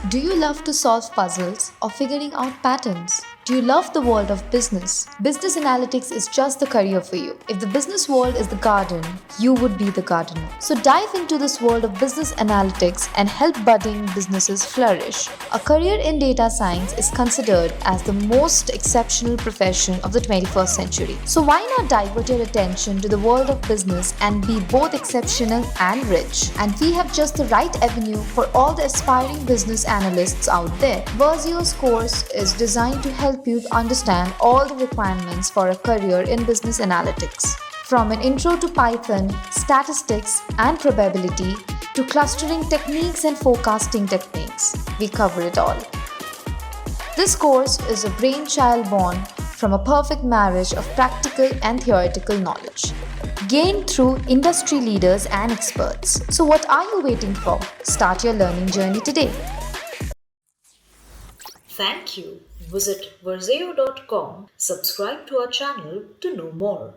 Do you love to solve puzzles or figuring out patterns? Do you love the world of business? Business analytics is just the career for you. If the business world is the garden, you would be the gardener. So dive into this world of business analytics and help budding businesses flourish. A career in data science is considered as the most exceptional profession of the 21st century. So why not divert your attention to the world of business and be both exceptional and rich? And we have just the right avenue for all the aspiring business analysts out there. Verzeo's course is designed to help you understand all the requirements for a career in business analytics. From an intro to Python, statistics, and probability to clustering techniques and forecasting techniques, we cover it all. This course is a brainchild born from a perfect marriage of practical and theoretical knowledge, gained through industry leaders and experts. So, what are you waiting for? Start your learning journey today. Thank you. Visit verzeo.com, subscribe to our channel to know more.